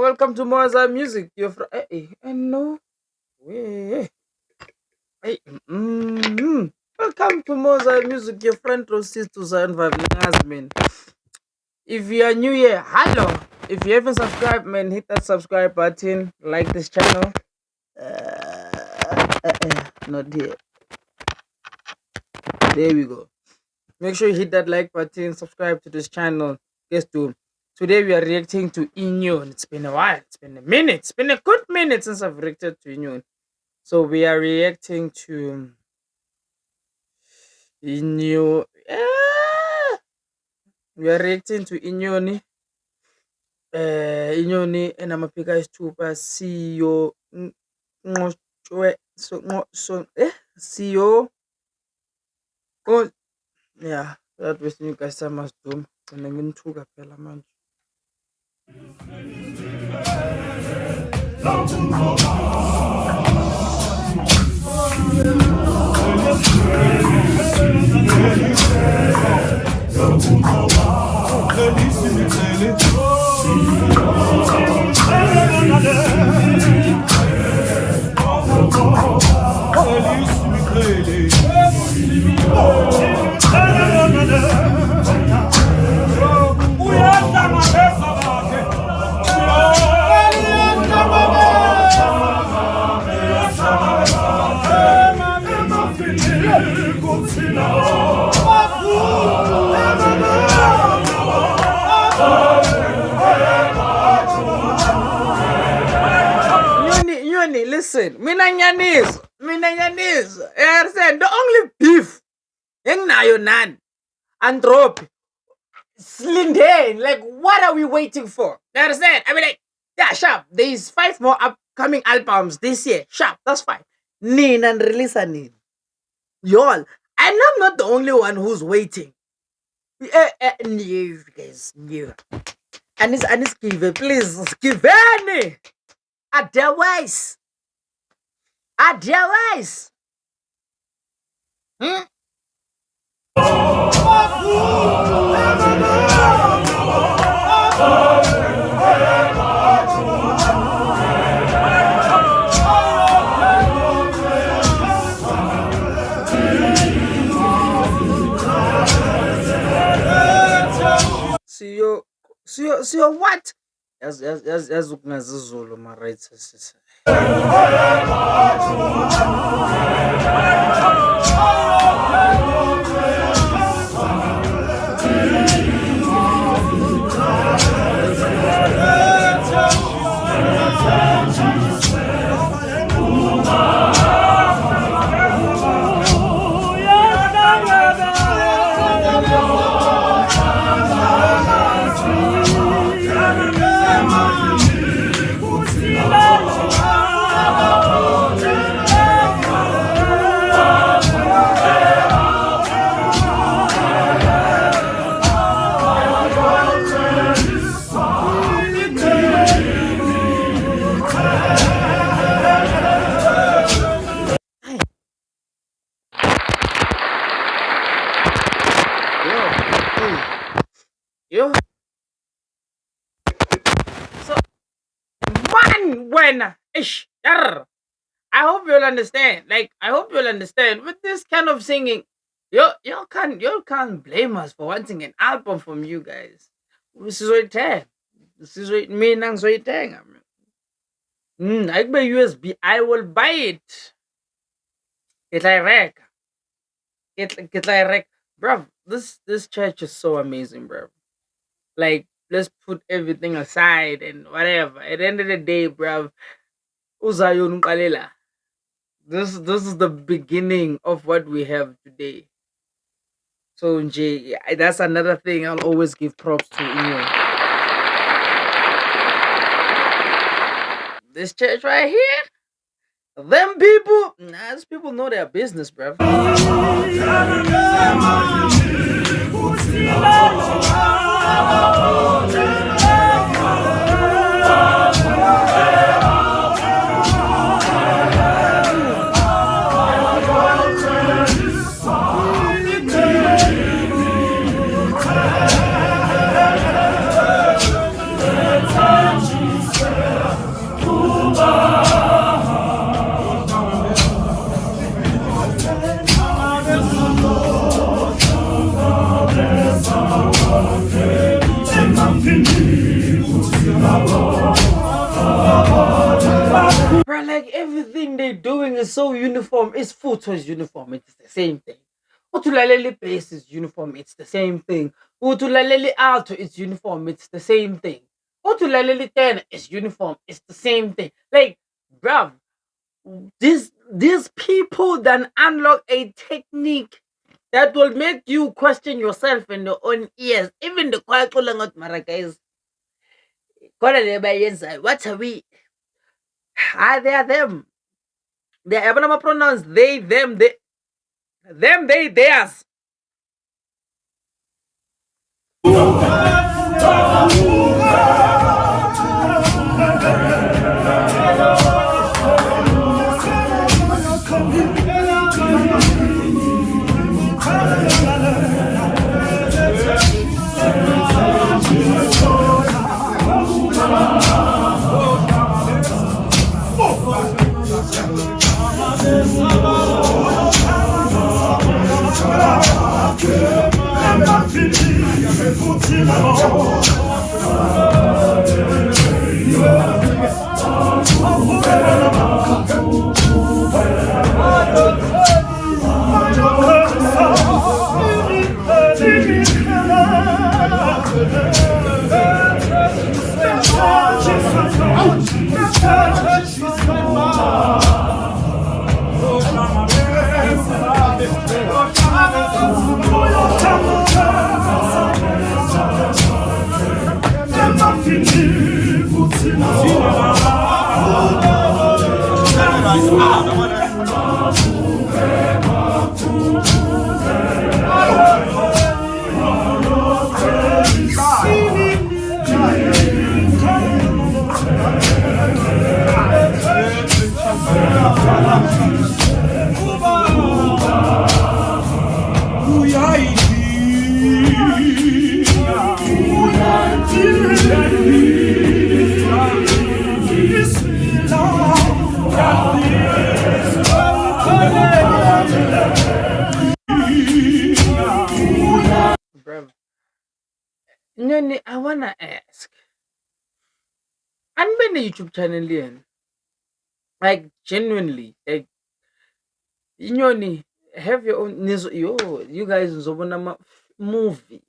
Welcome to Moza Music. No way. Hey, welcome to Moza Music. Your friend proceeds to Zion Vibe, man. If you are new here, hello. If you haven't subscribed, man, hit that subscribe button. Like this channel. Not here. There we go. Make sure you hit that like button. Subscribe to this channel. Guess to today we are reacting to Inyoni. It's been a while. It's been a minute. It's been a good minute since I've reacted to Inyoni. So we are reacting to Inyoni. We are reacting to Inyoni. Inyoni enamaphika isithupha Siyo. Oh, yeah, that was new guys. I must do. And I'm going to phela manje. Inyoni, listen. Mina nyanizo. You understand? The only beef enginayo nani Andropi Slindane. Like, what are we waiting for? You understand? I mean, like, yeah, sharp. There's 5 more upcoming albums this year. Sharp, that's fine. Nin and release a nin. Y'all, and I'm not the only one who's waiting. New guys, new. And it's give it, please give any. Otherwise. Hmm? Siyo what? As ukungazizulu ma rights. Yo. So man when ish. I hope you'll understand. Like, I hope you'll understand. With this kind of singing, you can't blame us for wanting an album from you guys. This is what it This is what me nang so it I buy USB. I will buy it. Get like wreck. Get like wreck. Bruv, this church is so amazing, bruv. Like, let's put everything aside and whatever. At the end of the day, bruv, Uzayon Kalela. This is the beginning of what we have today. So Jay, that's another thing I'll always give props to Inyoni. This church right here, them people, nah, these people know their business, bro. Bro, like everything they're doing is so uniform. It's photo is uniform, it's the same thing. Utulalele bass is uniform, it's the same thing. Utulalele alto is uniform, it's the same thing. Utulalele ten is uniform, it's the same thing. Like, bruv, these people then unlock a technique that will make you question yourself in your own ears. Even the quiet mara guys. What are we? Ah, they are them. They are never pronounced they, they, theirs. Bruv. Inyoni, I wanna ask. And when the YouTube channel in, like genuinely, like Inyoni, have your own you guys Zobonama movie.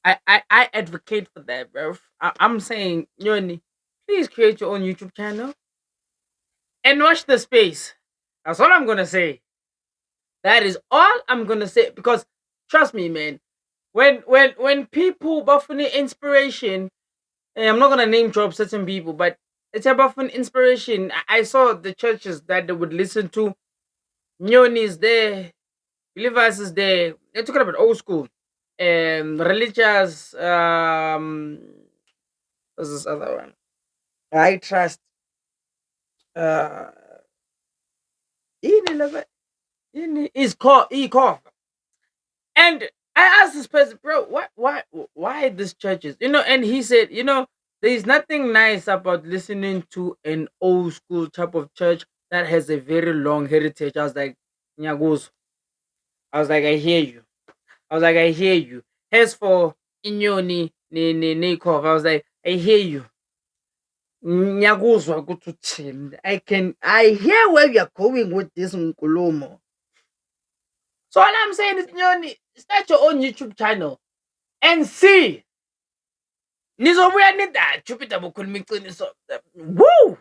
I advocate for that, bro. I'm saying, Inyoni, please create your own YouTube channel and watch the space. That's all I'm gonna say. That is all I'm gonna say because trust me, man. When people buffing inspiration, I'm not gonna name drop certain people, but it's about an inspiration. I saw the churches that they would listen to. Nyoni is there, believers is there. They're talking about old school, religious. What's this other one? I trust. Uh, is called e call. And I asked this person, bro, why these churches? And he said, there's nothing nice about listening to an old school type of church that has a very long heritage. I was like, Nyagos. I was like, I hear you. I was like, I hear you. As for Inyoni, ni Kov, I was like, I hear you. Nyagozwa kuthi I hear where you're going with this Nkulumo. So all I'm saying is, Nyoni, start your own YouTube channel and see. Nizobuya nida Jupiter bukhuluma iqiniso. Woo!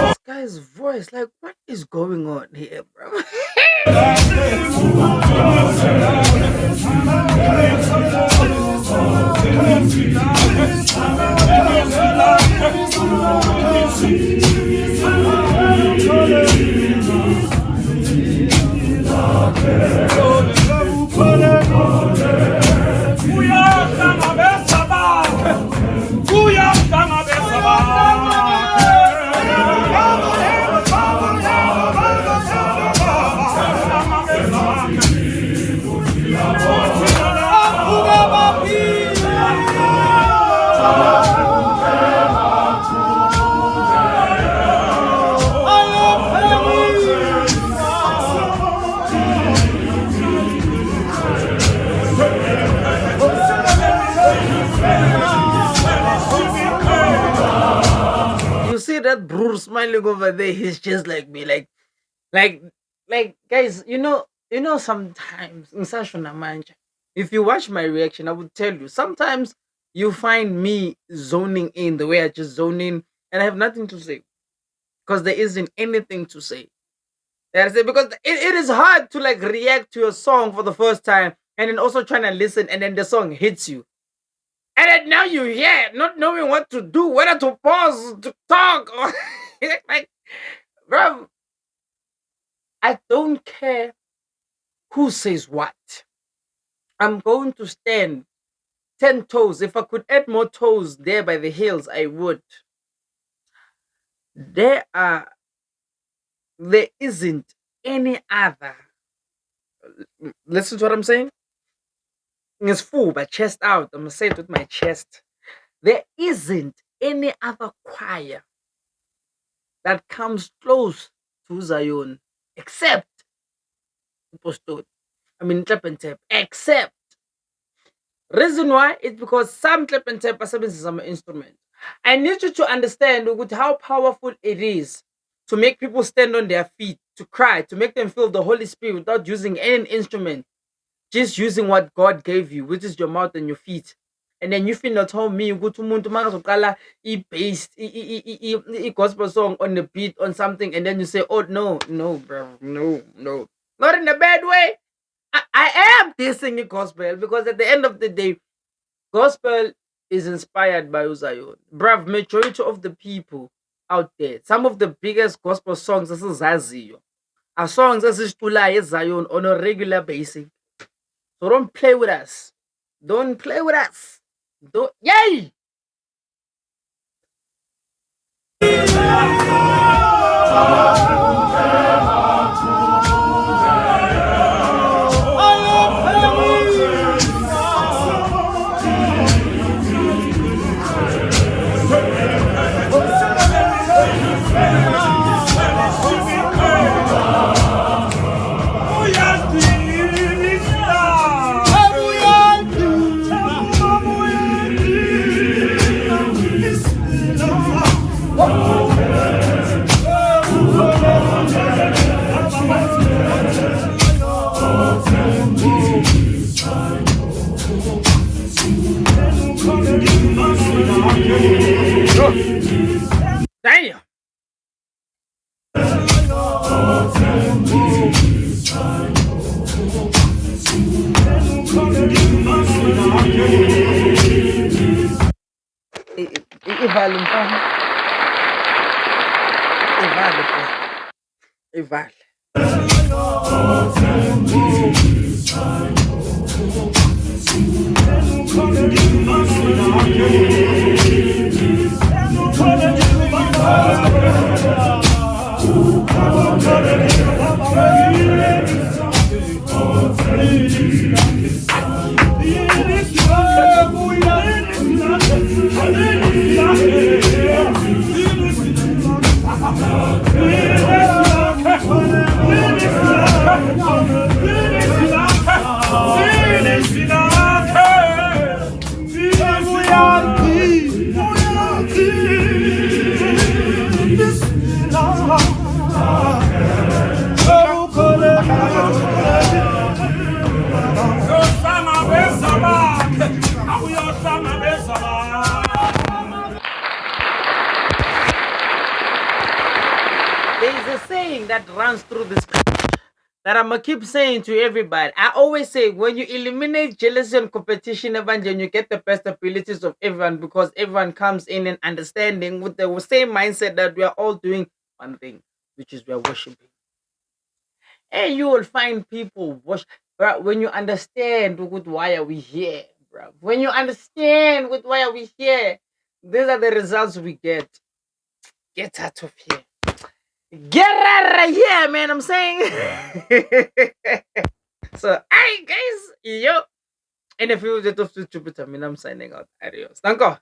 This guy's voice, like, what is going on here, bro? You see that Bruce smiling over there? He's just like me, like, guys. Sometimes in Sasha Namanja, if you watch my reaction, I would tell you. Sometimes you find me zoning in the way I just zone in, and I have nothing to say because there isn't anything to say. That's it. Because it is hard to like react to a song for the first time and then also trying to listen, and then the song hits you. And then now you're here, not knowing what to do, whether to pause, to talk, or like, bro, I don't care who says what. I'm going to stand 10 toes. If I could add more toes there by the hills, I would. There are, there isn't any other. Listen to what I'm saying. It's full, but chest out. I'm gonna say it with my chest. There isn't any other choir that comes close to Zion except Postode. I mean, clap and tap. Except. Reason why? It's because some clap and tap are some instrument. I need you to understand with how powerful it is to make people stand on their feet, to cry, to make them feel the Holy Spirit without using any instrument, just using what God gave you, which is your mouth and your feet. And then you feel not how me go to umuntu makazoqala i-bass, gospel song on the beat on something, and then you say, oh no, no, bro, no, no. Not in a bad way. I am dissing the gospel because at the end of the day, gospel is inspired by Uzayon. Bruv, majority of the people out there, some of the biggest gospel songs esizaziyo are songs esiziculayo eZion on a regular basis. So don't play with us. Don't play with us. Don't, yay! Oh, damn. E vale, mfana. E vale, pô. E vale. There is a saying that runs through this that I'm gonna keep saying to everybody. I always say when you eliminate jealousy and competition, Evan, you get the best abilities of everyone because everyone comes in and understanding with the same mindset that we are all doing one thing, which is we are worshiping. And you will find people worship. Bro, when you understand with why are we here, bro. When you understand with why are we here, these are the results we get. Get out of here. Get out of here, man. I'm saying. So, hey guys, yo. And if you just to Jupiter, I mean, I'm signing out. Adios. Thank you.